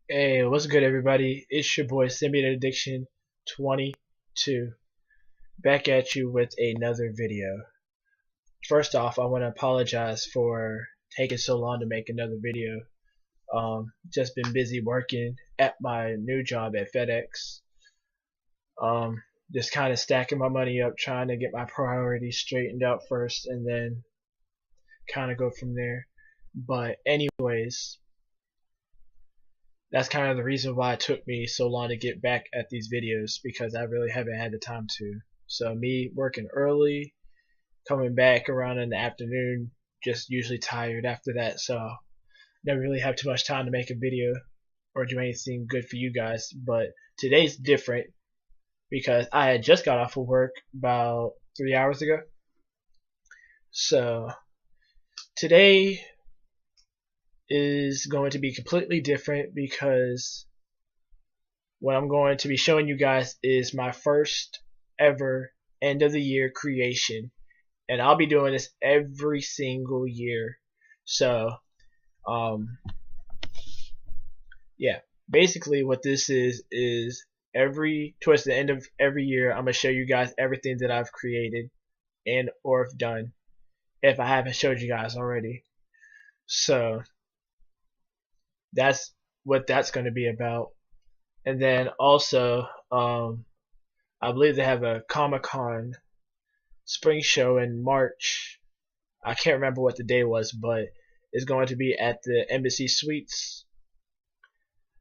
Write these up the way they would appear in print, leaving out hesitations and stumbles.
Hey, what's good, everybody? It's your boy Simulated Addiction 22, back at you with another video. First off, I want to apologize for taking so long to make another video. Just been busy working at my new job at FedEx. Just kind of stacking my money up, trying to get my priorities straightened out first, and then kind of go from there. But anyways, that's kind of the reason why it took me so long to get back at these videos, because I really haven't had the time to. So me working early, coming back around in the afternoon, just usually tired after that, so never really have too much time to make a video or do anything good for you guys. But today's different because I had just got off of work about 3 hours ago. So today is going to be completely different because what I'm going to be showing you guys is my first ever end of the year creation, and I'll be doing this every single year. So yeah, basically what this is every towards the end of every year I'm gonna show you guys everything that I've created and or have done if I haven't showed you guys already. So that's what that's going to be about. And then also I believe they have a Comic-Con spring show in March. I can't remember what the day was, but it's going to be at the Embassy Suites.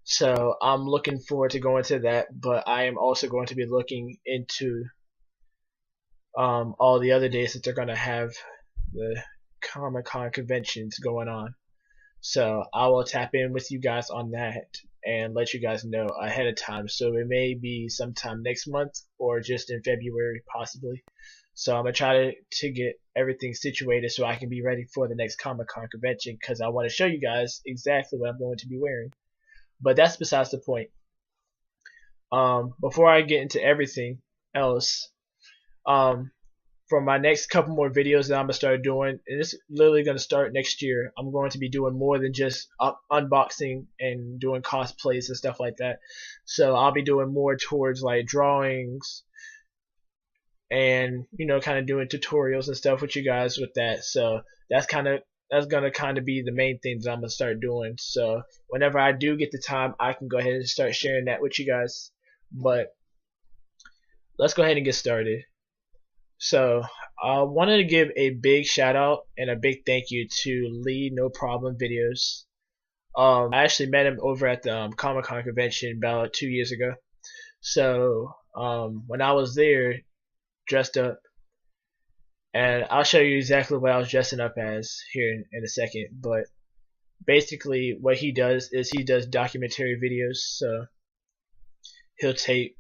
So I'm looking forward to going to that, but I am also going to be looking into all the other days that they're going to have the Comic-Con conventions going on. So I will tap in with you guys on that and let you guys know ahead of time. So it may be sometime next month or just in February possibly. So I'm gonna try to get everything situated so I can be ready for the next Comic-Con convention, because I want to show you guys exactly what I'm going to be wearing. But that's besides the point. Before I get into everything else, for my next couple more videos that I'm gonna start doing, and it's literally gonna start next year, I'm going to be doing more than just unboxing and doing cosplays and stuff like that. So I'll be doing more towards like drawings and kind of doing tutorials and stuff with you guys with that. So that's gonna kind of be the main thing that I'm gonna start doing. So whenever I do get the time, I can go ahead and start sharing that with you guys. But let's go ahead and get started. So I wanted to give a big shout out and a big thank you to Lee No Problem Videos. I actually met him over at the Comic-Con convention about 2 years ago. So when I was there, dressed up, and I'll show you exactly what I was dressing up as here in a second. But basically, what he does is he does documentary videos. So he'll take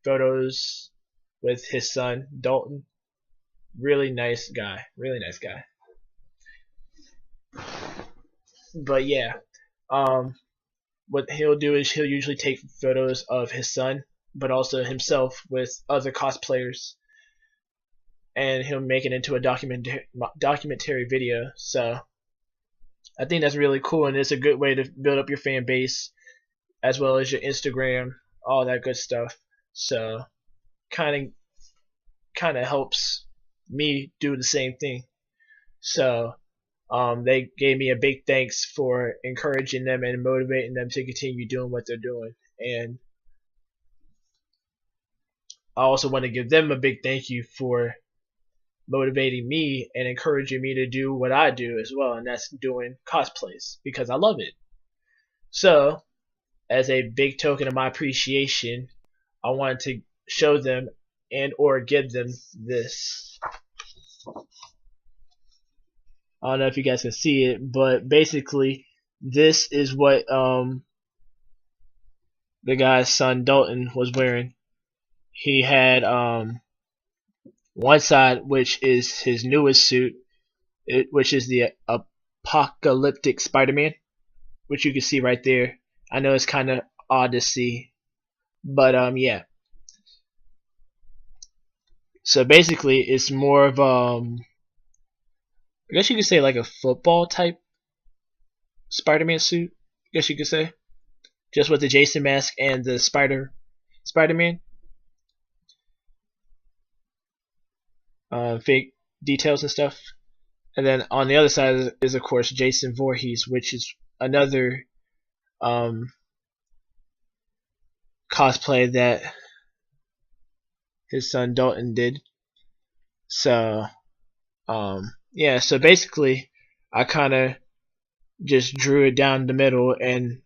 photos with his son Dalton. Really nice guy. Really nice guy. But yeah, what he'll do is he'll usually take photos of his son, but also himself with other cosplayers, and he'll make it into a documentary video. So I think that's really cool, and it's a good way to build up your fan base as well as your Instagram, all that good stuff. So kind of helps me do the same thing. So they gave me a big thanks for encouraging them and motivating them to continue doing what they're doing. And I also want to give them a big thank you for motivating me and encouraging me to do what I do as well, and that's doing cosplays because I love it. So, as a big token of my appreciation, I wanted to show them and or give them this. I don't know if you guys can see it, but basically this is what the guy's son Dalton was wearing. He had one side, which is his newest suit, which is the Apocalyptic Spider-Man, which you can see right there. I know it's kind of odd to see, but yeah. So basically, it's more of I guess you could say like a football type Spider-Man suit, I guess you could say. just with the Jason mask and the Spider-Man fake details and stuff. And then on the other side is of course Jason Voorhees, which is another cosplay that his son Dalton did. So yeah, so basically I kind of just drew it down the middle, and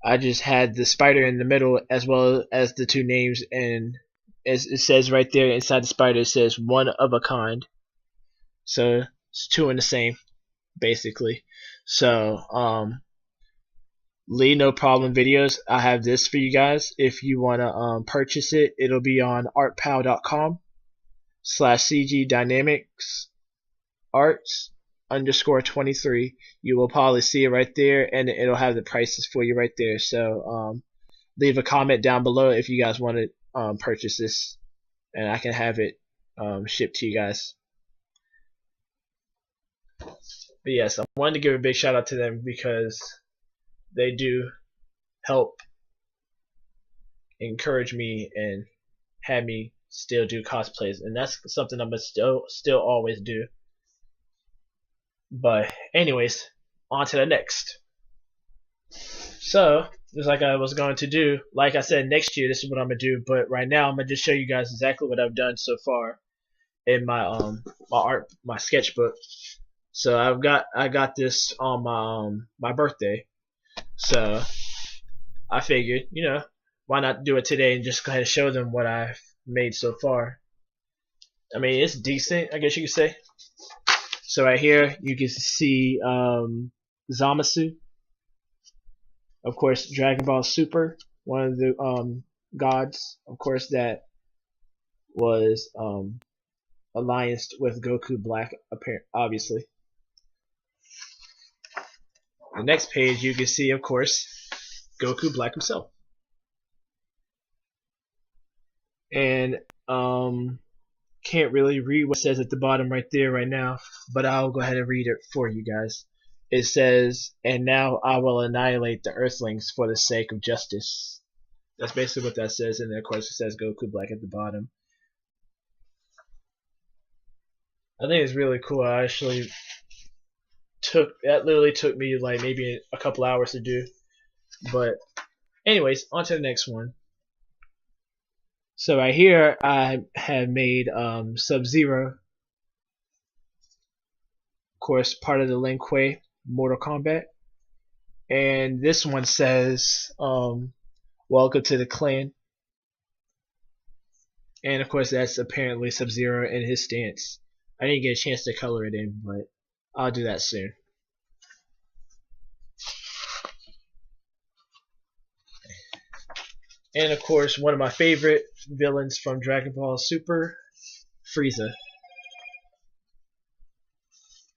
I just had the spider in the middle as well as the two names, and as it says right there inside the spider, it says one of a kind. So it's two in the same, basically. So Lee No Problem Videos, I have this for you guys. If you want to purchase it, it'll be on artpal.com/CG Dynamics Arts _23. You will probably see it right there, and it'll have the prices for you right there. So leave a comment down below if you guys want to purchase this, and I can have it shipped to you guys. But yes, I wanted to give a big shout out to them because they do help encourage me and have me still do cosplays, and that's something I'm gonna still always do. But anyways, on to the next. So just like I was going to do, like I said, next year this is what I'm gonna do. But right now I'm gonna just show you guys exactly what I've done so far in my my sketchbook. So I got this on my birthday. So I figured, why not do it today and just go ahead and show them what I've made so far. I mean, it's decent, I guess you could say. So right here you can see Zamasu, of course Dragon Ball Super, one of the gods, of course, that was allianced with Goku Black, obviously. The next page you can see, of course, Goku Black himself. And can't really read what it says at the bottom right there right now, but I'll go ahead and read it for you guys. It says, "And now I will annihilate the Earthlings for the sake of justice." That's basically what that says, and then of course it says Goku Black at the bottom. I think it's really cool. I actually literally took me like maybe a couple hours to do. But anyways, on to the next one. So right here I have made Sub-Zero, of course part of the Lin Kuei Mortal Kombat, and this one says welcome to the clan, and of course that's apparently Sub-Zero in his stance. I didn't get a chance to color it in, but I'll do that soon. And of course, one of my favorite villains from Dragon Ball Super, Frieza.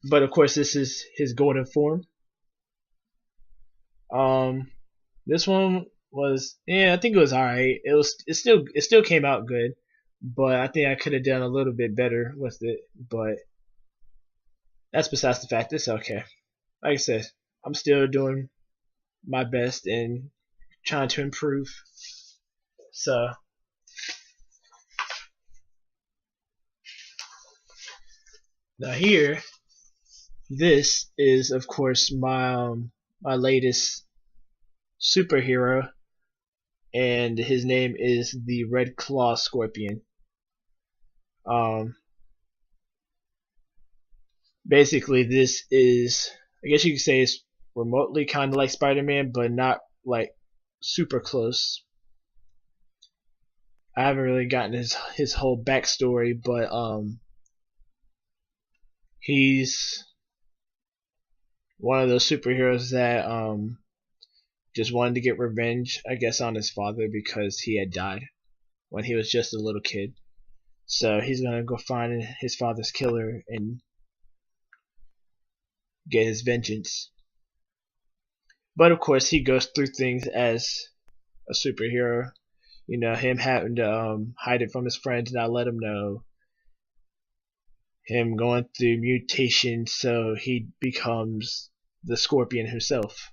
But of course, this is his golden form. This one was, I think it was alright. It still came out good, but I think I could have done a little bit better with it. But that's besides the fact. It's okay. Like I said, I'm still doing my best and trying to improve. So now here, this is of course my latest superhero, and his name is the Red Claw Scorpion. Basically this is, I guess you could say, it's remotely kind of like Spider-Man, but not like super close. I haven't really gotten his whole backstory, but he's one of those superheroes that just wanted to get revenge, I guess, on his father because he had died when he was just a little kid. So he's gonna go find his father's killer and get his vengeance. But of course, he goes through things as a superhero. Him having to hide it from his friends, not let him know. Him going through mutation so he becomes the Scorpion himself.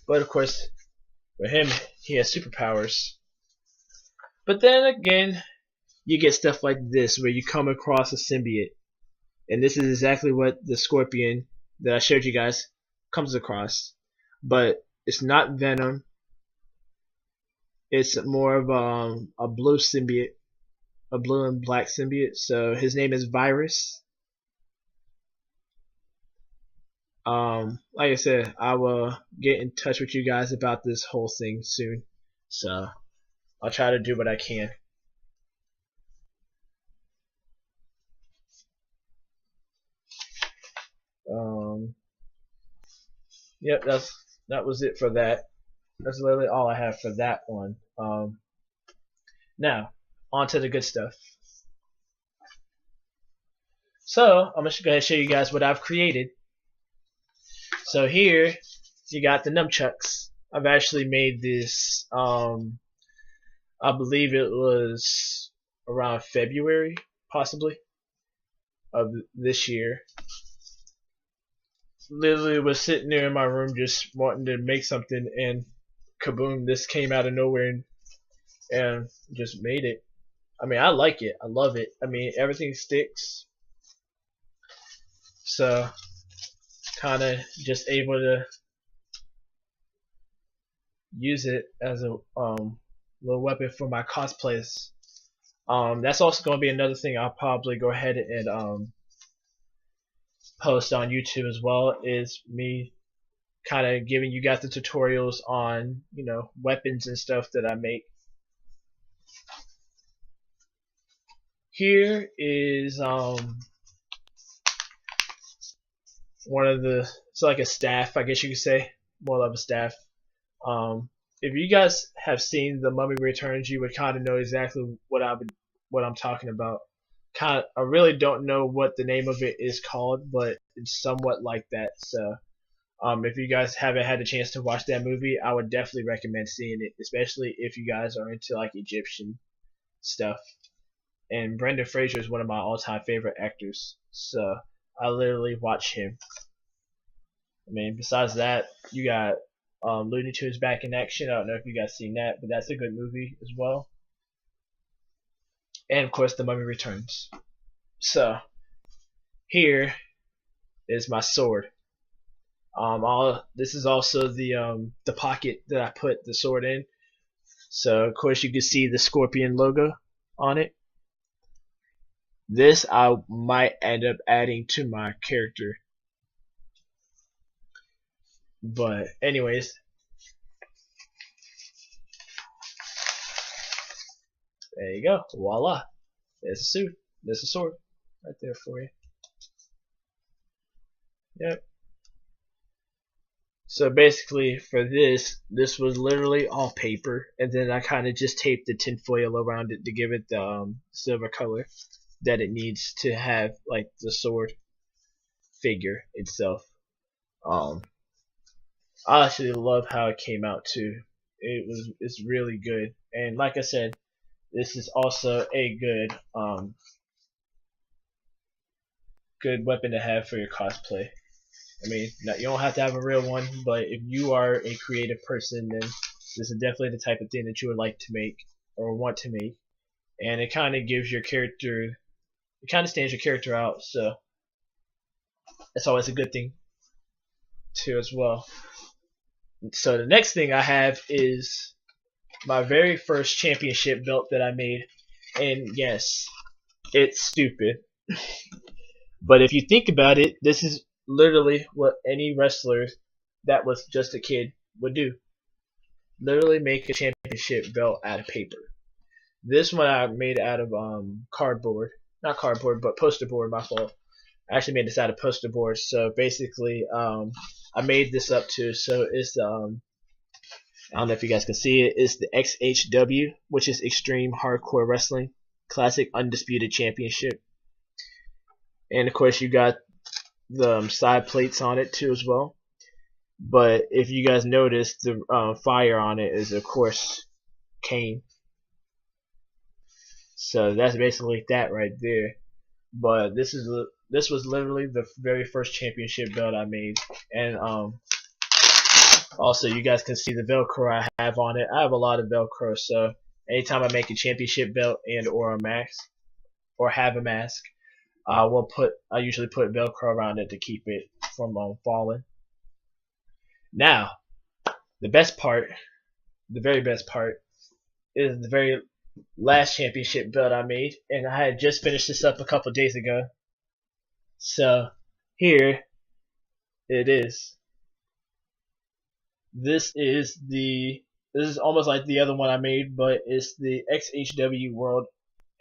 But of course, with him, he has superpowers. But then again, you get stuff like this where you come across a symbiote. And this is exactly what the Scorpion that I showed you guys comes across. But it's not Venom. It's more of a blue symbiote, a blue and black symbiote. So his name is Virus. Like I said, I will get in touch with you guys about this whole thing soon. So I'll try to do what I can. Yep, that was it for that. That's literally all I have for that one. Now, on to the good stuff. So, I'm just going to show you guys what I've created. So here, you got the nunchucks. I've actually made this, I believe it was around February, possibly, of this year. Literally was sitting there in my room just wanting to make something, and kaboom, this came out of nowhere and just made it. I mean, I like it. I love it. I mean, everything sticks. So, kind of just able to use it as a little weapon for my cosplays. That's also going to be another thing I'll probably go ahead and post on YouTube as well, is me kind of giving you guys the tutorials on, you know, weapons and stuff that I make. Here is one of the, it's like a staff, I guess you could say, more of a staff. If you guys have seen The Mummy Returns, you would kind of know exactly what I'm talking about. I really don't know what the name of it is called, but it's somewhat like that. So, if you guys haven't had a chance to watch that movie, I would definitely recommend seeing it, especially if you guys are into like Egyptian stuff. And Brendan Fraser is one of my all-time favorite actors, so I literally watch him. I mean, besides that, you got Looney Tunes Back in Action. I don't know if you guys seen that, but that's a good movie as well. And of course, The Mummy Returns. So here is my sword. This is also the pocket that I put the sword in. So of course you can see the Scorpion logo on it. This I might end up adding to my character. But anyways, there you go. Voila. There's a suit. There's a sword right there for you. Yep. So basically for this was literally all paper, and then I kind of just taped the tinfoil around it to give it the silver color that it needs to have, like the sword figure itself. I actually love how it came out too. It's really good, and like I said, this is also a good weapon to have for your cosplay. I mean, you don't have to have a real one, but if you are a creative person, then this is definitely the type of thing that you would like to make or want to make, and it kind of gives your character, it kind of stands your character out, so that's always a good thing too as well. So the next thing I have is my very first championship belt that I made, and yes, it's stupid, but if you think about it, this is literally what any wrestler that was just a kid would do. Literally make a championship belt out of paper. This one I made out of cardboard, not cardboard, but poster board. My fault. I actually made this out of poster board. So basically, I made this up too. So it's I don't know if you guys can see it. It's the XHW, which is Extreme Hardcore Wrestling Classic Undisputed Championship. And of course, you got the side plates on it too as well. But if you guys notice, the fire on it is of course Kane. So that's basically that right there. But this was literally the very first championship belt I made, and Also, you guys can see the Velcro I have on it. I have a lot of Velcro, so anytime I make a championship belt and or a mask or have a mask, I usually put Velcro around it to keep it from falling. Now, the best part, the very best part, is the very last championship belt I made, and I had just finished this up a couple days ago. So here it is. This is almost like the other one I made, but it's the XHW World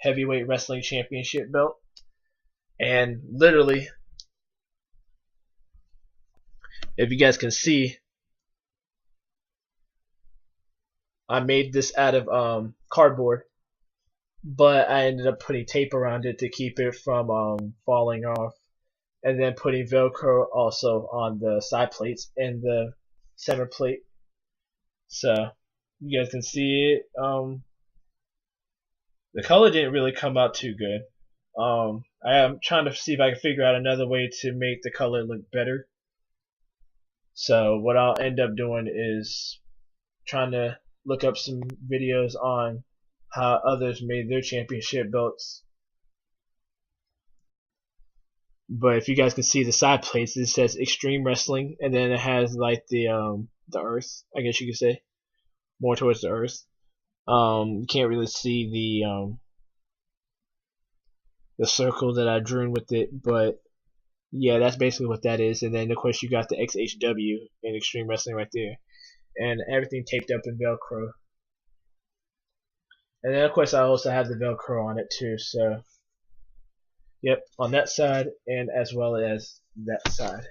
Heavyweight Wrestling Championship belt. And literally, if you guys can see, I made this out of cardboard, but I ended up putting tape around it to keep it from falling off, and then putting Velcro also on the side plates and the center plate, so you guys can see it. The color didn't really come out too good. I am trying to see if I can figure out another way to make the color look better. So what I'll end up doing is trying to look up some videos on how others made their championship belts. But if you guys can see the side plates, it says Extreme Wrestling, and then it has like the earth, I guess you could say, more towards the earth. You can't really see the circle that I drew with it, but yeah, that's basically what that is. And then of course you got the XHW and Extreme Wrestling right there, and everything taped up in Velcro. And then of course I also have the Velcro on it too, so yep, on that side and as well as that side.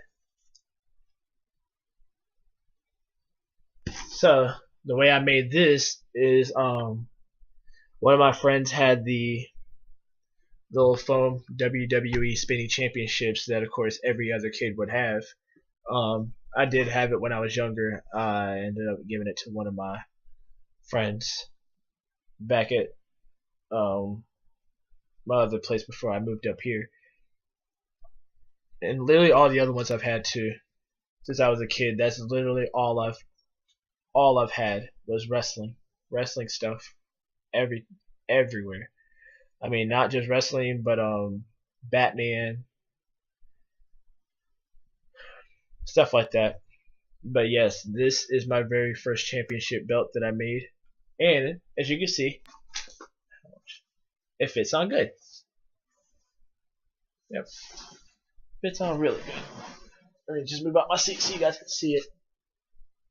So the way I made this is one of my friends had the little foam WWE spinning championships that of course every other kid would have. I did have it when I was younger. I ended up giving it to one of my friends back at my other place before I moved up here. And literally all the other ones I've had too since I was a kid. That's literally all I've had was wrestling stuff everywhere. I mean, not just wrestling, but Batman, stuff like that. But yes, this is my very first championship belt that I made, and as you can see, it fits on good. Yep, fits on really good. Let me just move out my seat so you guys can see it.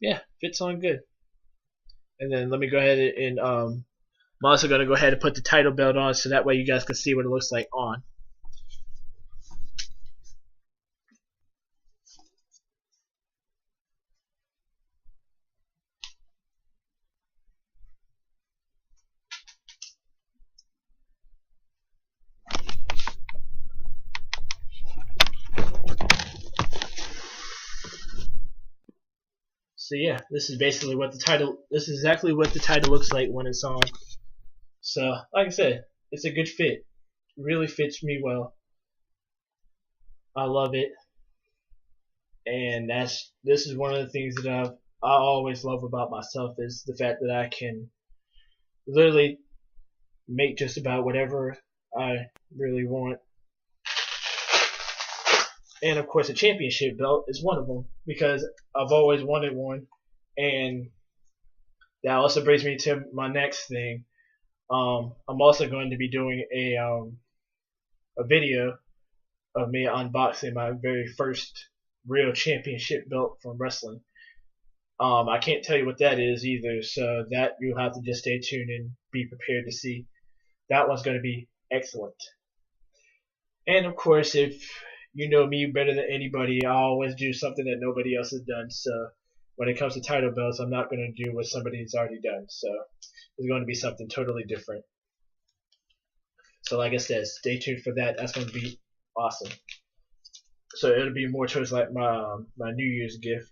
Yeah, fits on good. And then let me go ahead and I'm also gonna go ahead and put the title belt on so that way you guys can see what it looks like on. So yeah, this is basically what the title. This is exactly what the title looks like when it's on. So like I said, it's a good fit. It really fits me well. I love it, and this is one of the things that I always love about myself is the fact that I can literally make just about whatever I really want. And of course, a championship belt is one of them because I've always wanted one. And that also brings me to my next thing. I'm also going to be doing a video of me unboxing my very first real championship belt from wrestling. I can't tell you what that is either, so that you'll have to just stay tuned and be prepared to see. That one's going to be excellent. And of course, if you know me better than anybody, I always do something that nobody else has done. So when it comes to title belts, I'm not going to do what somebody's already done. So it's going to be something totally different. So like I said, stay tuned for that. That's going to be awesome. So it'll be more towards like my New Year's gift.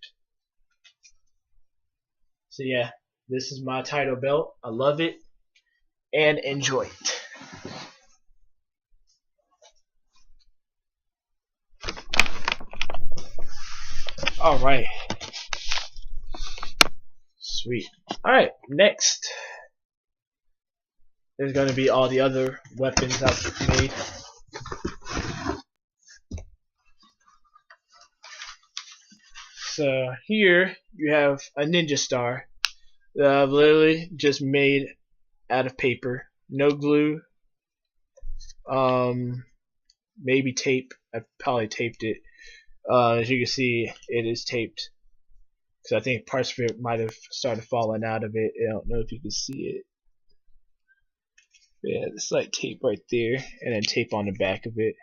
So yeah, this is my title belt. I love it and enjoy it. Alright. Sweet. Alright, next is going to be all the other weapons I've made. So here you have a ninja star that I've literally just made out of paper. No glue. Maybe tape. I probably taped it. As you can see, it is taped. So I think parts of it might have started falling out of it. I don't know if you can see it. Yeah, it's like tape right there, and then tape on the back of it.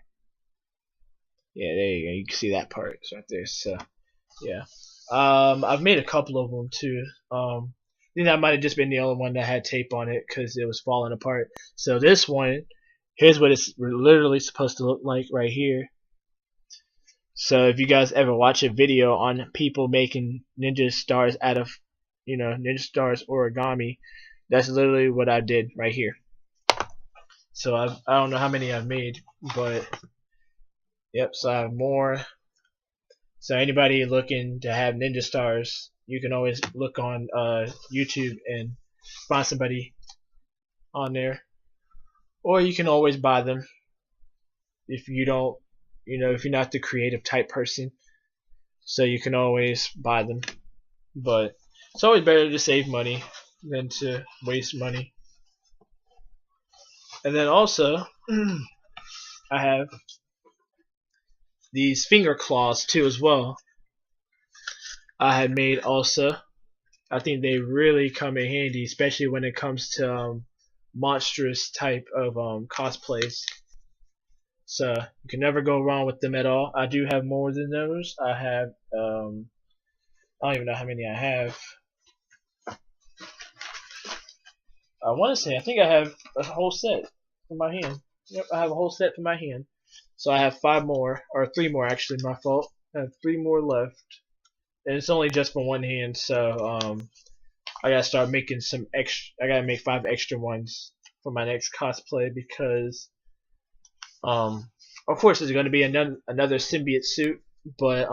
Yeah, there you go. You can see that part. It's right there. So, yeah. I've made a couple of them too. I think that might have just been the only one that had tape on it because it was falling apart. So this one, here's what it's literally supposed to look like right here. So if you guys ever watch a video on people making ninja stars out of, ninja stars origami, that's literally what I did right here. So I don't know how many I've made, but yep. So I have more. So anybody looking to have ninja stars, you can always look on YouTube and find somebody on there, or you can always buy them if you don't, if you're not the creative type person. So you can always buy them, but it's always better to save money than to waste money. And then also, I have these finger claws too as well. I had made also. I think they really come in handy, especially when it comes to monstrous type of cosplays. So you can never go wrong with them at all. I do have more than those. I have I don't even know how many I have. I want to say I think I have a whole set for my hand. Yep, I have a whole set for my hand. So I have 5 more, or 3 more actually. My fault. I have 3 more left, and it's only just for one hand. So I gotta start making some extra. I gotta make 5 extra ones for my next cosplay because of course there's gonna be another symbiote suit, but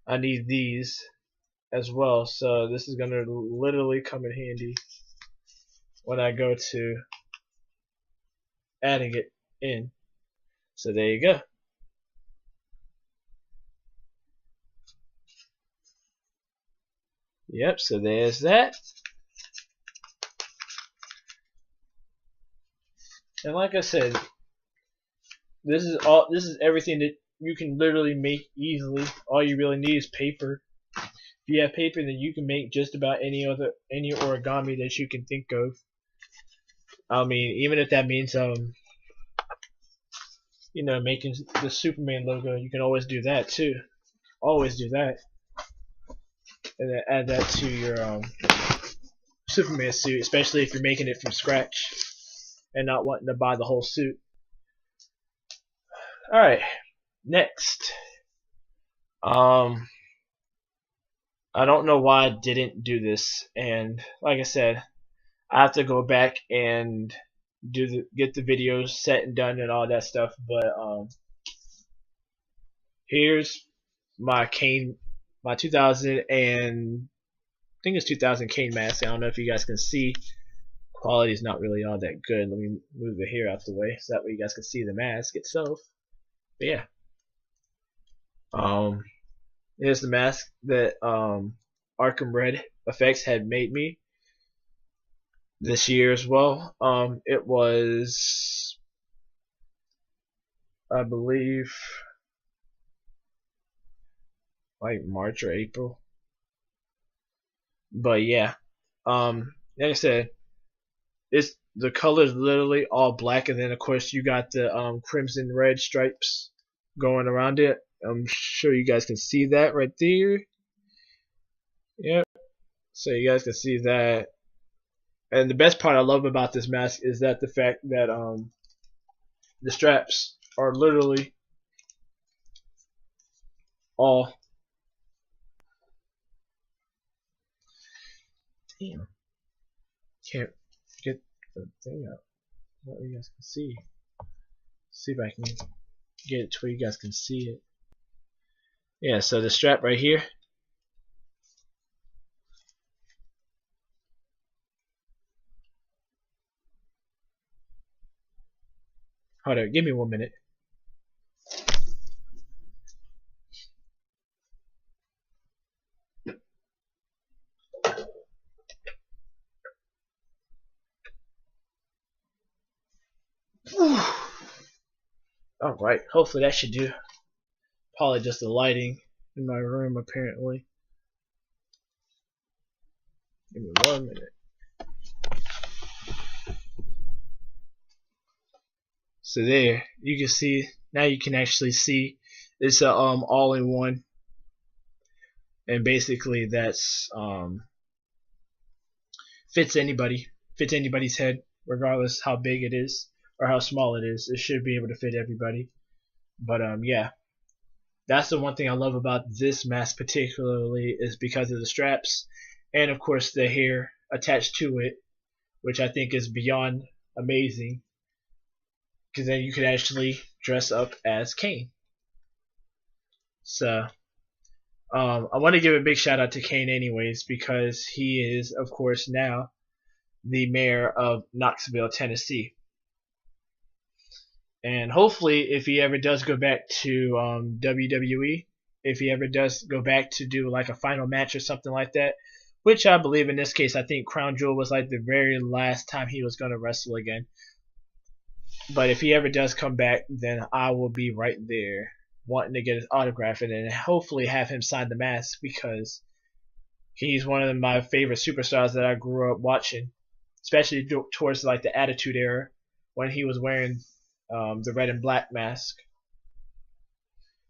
I need these as well. So this is gonna literally come in handy when I go to adding it in. So there you go. Yep, so there's that. And like I said, this is everything that you can literally make easily. All you really need is paper. If you have paper, then you can make just about any origami that you can think of. I mean, even if that means making the Superman logo, you can always do that too. Always do that. And then add that to your Superman suit, especially if you're making it from scratch and not wanting to buy the whole suit. Alright, next. I don't know why I didn't do this, and like I said, I have to go back and get the videos set and done and all that stuff, but here's my 2000 and I think it's 2000 Kane mask. I don't know if you guys can see. Quality is not really all that good. Let me move the hair out the way so that way you guys can see the mask itself. But yeah. Here's the mask that Arkham Red Effects had made me this year as well. It was, I believe, like March or April. But yeah, like I said, the color is literally all black, and then of course you got the crimson red stripes going around it. I'm sure you guys can see that right there. Yep. So you guys can see that. And the best part I love about this mask is that the fact that the straps are literally all. Damn. Can't get the thing out. What you guys can see. See if I can get it to where you guys can see it. Yeah, so the strap right here. Hold on, give me 1 minute. Alright, hopefully that should do. Probably just the lighting in my room, apparently. Give me 1 minute. So there, you can see, now you can actually see it's a all-in-one. And basically that's fits anybody's head, regardless how big it is or how small it is. It should be able to fit everybody. But yeah, that's the one thing I love about this mask particularly, is because of the straps and of course the hair attached to it, which I think is beyond amazing, because then you could actually dress up as Kane. So I want to give a big shout out to Kane anyways, because he is of course now the mayor of Knoxville, Tennessee. And hopefully if he ever does go back to WWE, if he ever does go back to do like a final match or something like that, which I believe in this case, I think Crown Jewel was like the very last time he was going to wrestle again. But if he ever does come back, then I will be right there wanting to get his autograph and then hopefully have him sign the mask, because he's one of my favorite superstars that I grew up watching, especially towards like the Attitude Era when he was wearing the red and black mask.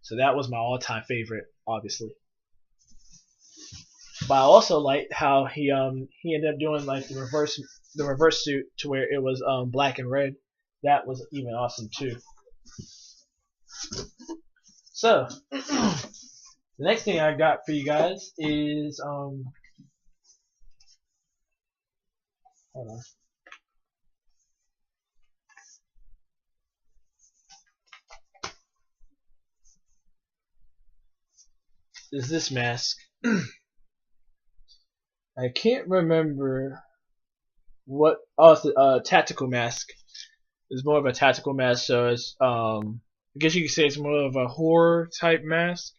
So that was my all-time favorite, obviously. But I also liked how he ended up doing like the reverse suit to where it was black and red. That was even awesome too. So the next thing I got for you guys is hold on. Is this mask. I can't remember what. Oh, it's a tactical mask. It's more of a tactical mask, so it's I guess you could say it's more of a horror type mask.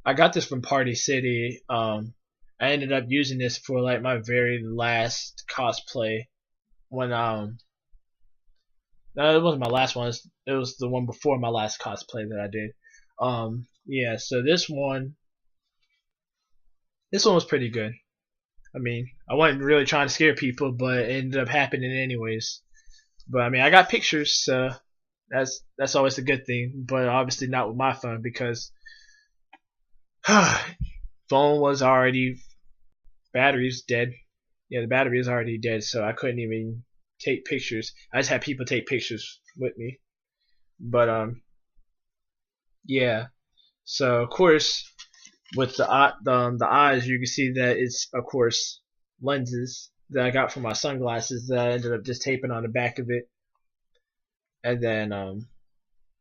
I got this from Party City. I ended up using this for like my very last cosplay when no, it wasn't my last one. It was the one before my last cosplay that I did. Yeah, so this one was pretty good. I mean, I wasn't really trying to scare people, but it ended up happening anyways. But I mean, I got pictures, so that's always a good thing. But obviously not with my phone, because phone was already, battery's dead. Yeah, the battery is already dead, so I couldn't even take pictures. I just had people take pictures with me. But yeah. So of course, with the eyes, you can see that it's of course lenses that I got from my sunglasses that I ended up just taping on the back of it, and then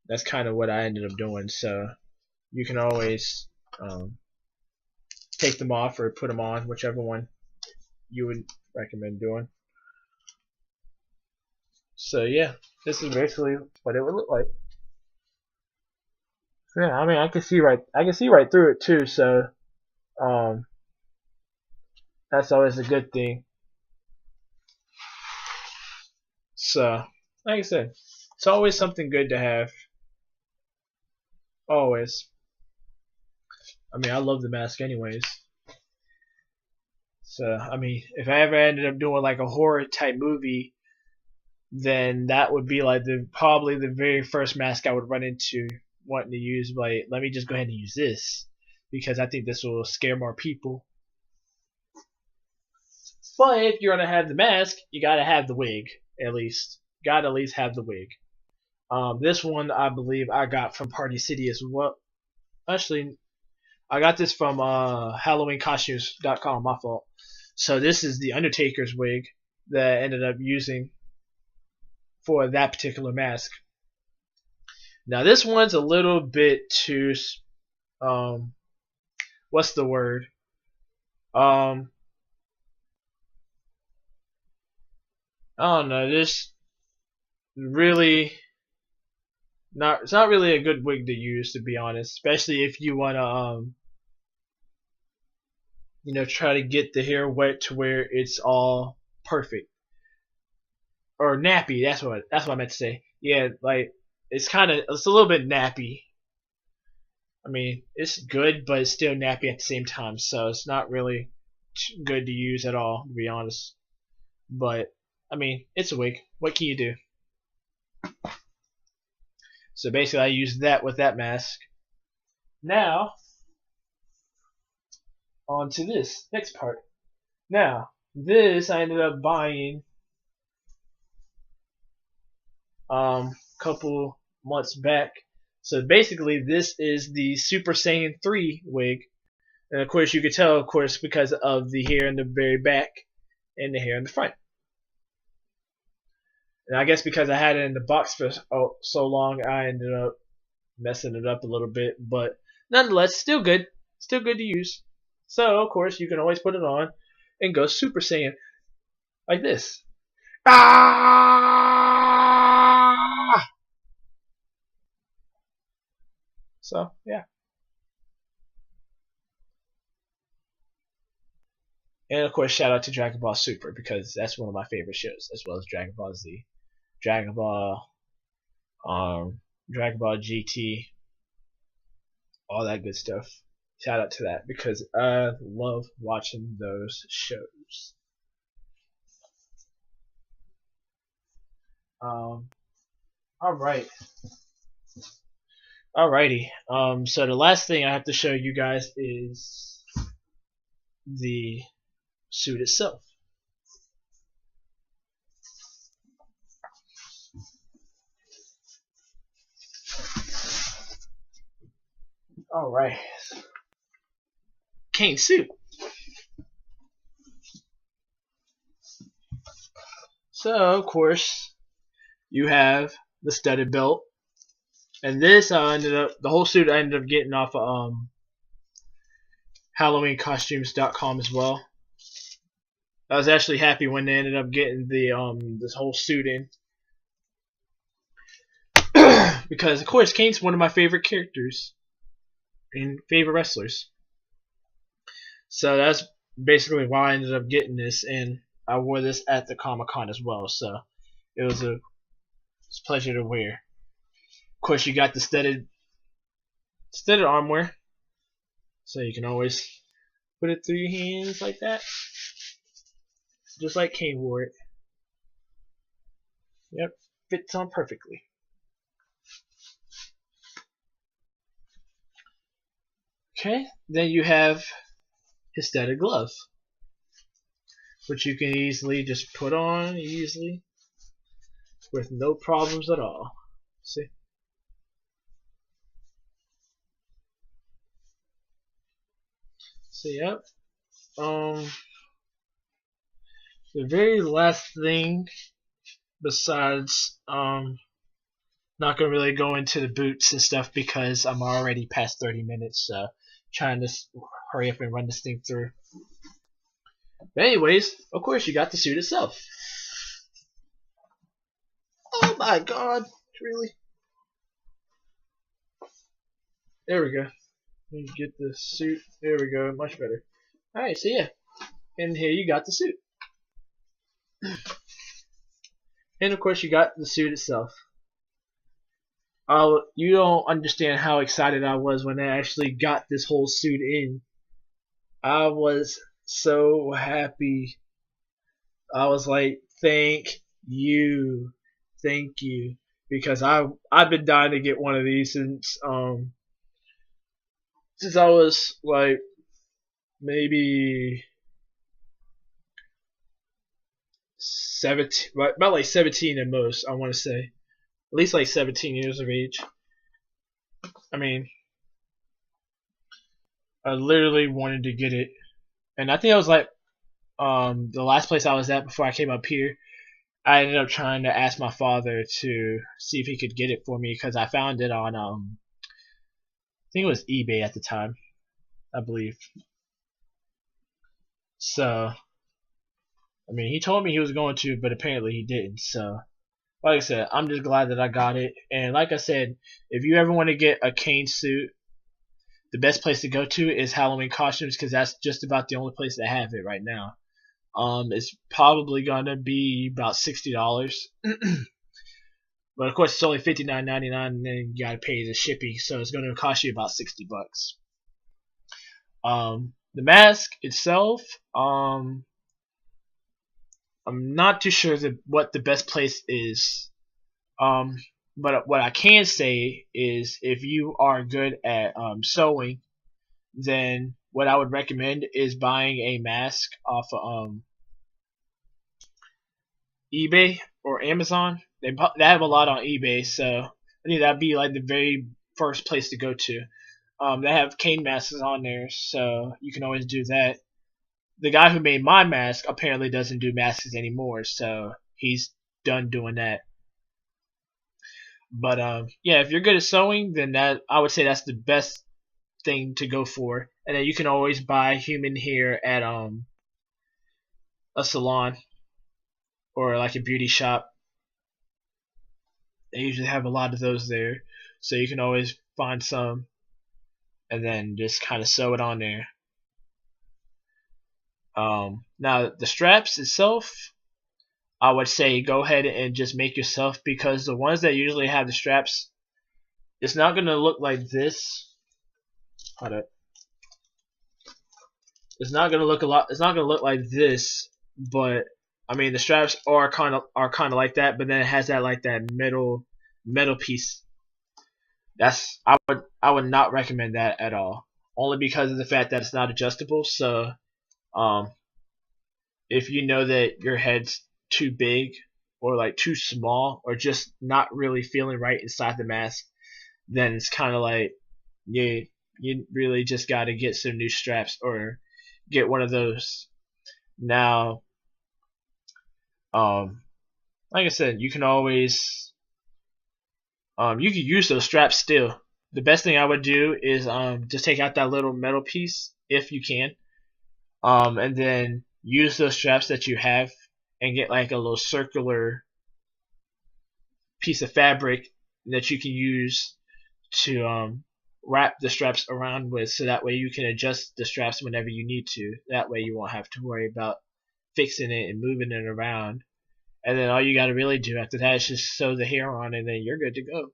that's kind of what I ended up doing. So you can always take them off or put them on, whichever one you would recommend doing. So yeah, this is basically what it would look like. So yeah, I mean, I can see right through it too. So that's always a good thing. So like I said, it's always something good to have. Always. I mean, I love the mask anyways. So I mean, if I ever ended up doing like a horror type movie, then that would be like probably the very first mask I would run into wanting to use. Like, let me just go ahead and use this, because I think this will scare more people. But if you're gonna have the mask, you gotta have the wig at least. Gotta at least have the wig. This one I believe I got from Party City as well. Actually, I got this from HalloweenCostumes.com. My fault. So this is the Undertaker's wig that I ended up using for that particular mask. Now this one's a little bit too, what's the word? I don't know. This really, It's not really a good wig to use, to be honest, especially if you wanna try to get the hair wet to where it's all perfect, or nappy. That's what I meant to say. Yeah, like it's a little bit nappy. I mean, it's good, but it's still nappy at the same time, so it's not really good to use at all, to be honest. But I mean, it's a wig. What can you do? So basically, I use that with that mask. Now, on to this next part. Now, this I ended up buying couple months back. So basically, this is the Super Saiyan 3 wig, and of course you could tell, of course, because of the hair in the very back and the hair in the front. And I guess because I had it in the box for so long, I ended up messing it up a little bit, but nonetheless, still good to use. So of course you can always put it on and go Super Saiyan like this. Ah! So yeah. And of course, shout out to Dragon Ball Super, because that's one of my favorite shows, as well as Dragon Ball Z, Dragon Ball, Dragon Ball GT, all that good stuff. Shout out to that, because I love watching those shows. Alright. Alrighty. So the last thing I have to show you guys is the suit itself. Alright. Kain suit. So, of course, you have the studded belt. And this the whole suit I ended up getting off of HalloweenCostumes.com as well. I was actually happy when they ended up getting the this whole suit in. Because of course Kain's one of my favorite characters and favorite wrestlers. So that's basically why I ended up getting this, and I wore this at the Comic-Con as well, so it was a pleasure to wear. Of course, you got the studded armwear, so you can always put it through your hands like that, just like Kain wore it. Yep, fits on perfectly. Okay, then you have his studded glove, which you can easily just put on easily with no problems at all. See? So yep. The very last thing, besides not gonna really go into the boots and stuff because I'm already past 30 minutes, so trying to hurry up and run this thing through. But anyways, of course you got the suit itself. Oh my god, really? There we go. Let me get the suit. There we go, much better. Alright, so yeah. And here you got the suit. And of course you got the suit itself. You don't understand how excited I was when I actually got this whole suit in. I was so happy. I was like, thank you, because I've been dying to get one of these since I was like maybe 17, about like 17 at most, I want to say. At least like 17 years of age. I mean, I literally wanted to get it. And I think I was like the last place I was at before I came up here. I ended up trying to ask my father to see if he could get it for me, because I found it on I think it was eBay at the time, I believe. So I mean, he told me he was going to, but apparently he didn't. So like I said, I'm just glad that I got it. And like I said, if you ever want to get a Kane suit, the best place to go to is Halloween Costumes, because that's just about the only place that have it right now. It's probably gonna be about $60, but of course it's only $59.99, and then you gotta pay the shipping, so it's gonna cost you about $60. The mask itself, I'm not too sure what the best place is. Um, but what I can say is, if you are good at sewing, then what I would recommend is buying a mask off of eBay or Amazon. They have a lot on eBay, so I think that'd be like the very first place to go to. They have Kane masks on there, so you can always do that. The guy who made my mask apparently doesn't do masks anymore, so he's done doing that. But yeah, if you're good at sewing, then that I would say that's the best thing to go for. And then you can always buy human hair at a salon or like a beauty shop. They usually have a lot of those there, so you can always find some and then just kind of sew it on there. Now the straps itself, I would say go ahead and just make yourself, because the ones that usually have the straps, it's not gonna look like this. Hold up. It's not gonna look a lot. It's not gonna look like this, but I mean the straps are kind of like that, but then it has that like that metal piece. That's I would not recommend that at all, only because of the fact that it's not adjustable. So um, if you know that your head's too big or like too small or just not really feeling right inside the mask, then it's kind of like you really just got to get some new straps or get one of those. Now, like I said, you can always you can use those straps still. The best thing I would do is just take out that little metal piece if you can, and then use those straps that you have and get like a little circular piece of fabric that you can use to wrap the straps around with, so that way you can adjust the straps whenever you need to. That way you won't have to worry about fixing it and moving it around. And then all you got to really do after that is just sew the hair on, and then you're good to go.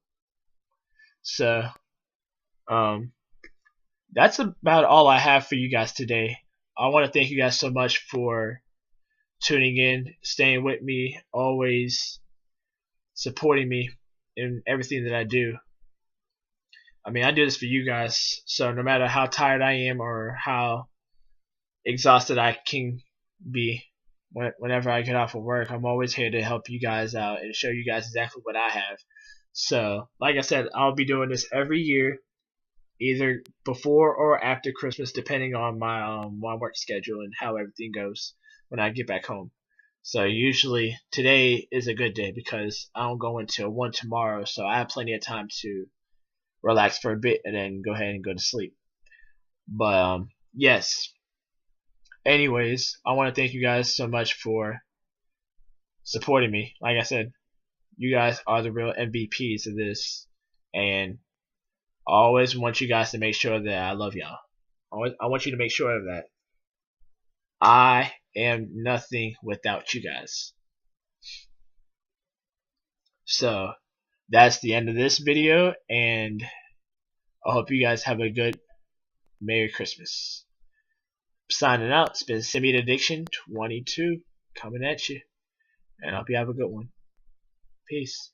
So um, that's about all I have for you guys today. I want to thank you guys so much for tuning in, staying with me, always supporting me in everything that I do. I mean, I do this for you guys, so no matter how tired I am or how exhausted I can be whenever I get off of work, I'm always here to help you guys out and show you guys exactly what I have. So, like I said, I'll be doing this every year, either before or after Christmas, depending on my work schedule and how everything goes when I get back home. So usually today is a good day because I don't go until 1 tomorrow, so I have plenty of time to relax for a bit and then go ahead and go to sleep. But yes. Anyways, I want to thank you guys so much for supporting me. Like I said, you guys are the real MVPs of this, and I always want you guys to make sure that I love y'all. I want you to make sure of that. I am nothing without you guys. So that's the end of this video, and I hope you guys have a good Merry Christmas. Signing out. It's been Simian Addiction 22 coming at you, and I hope you have a good one. Peace.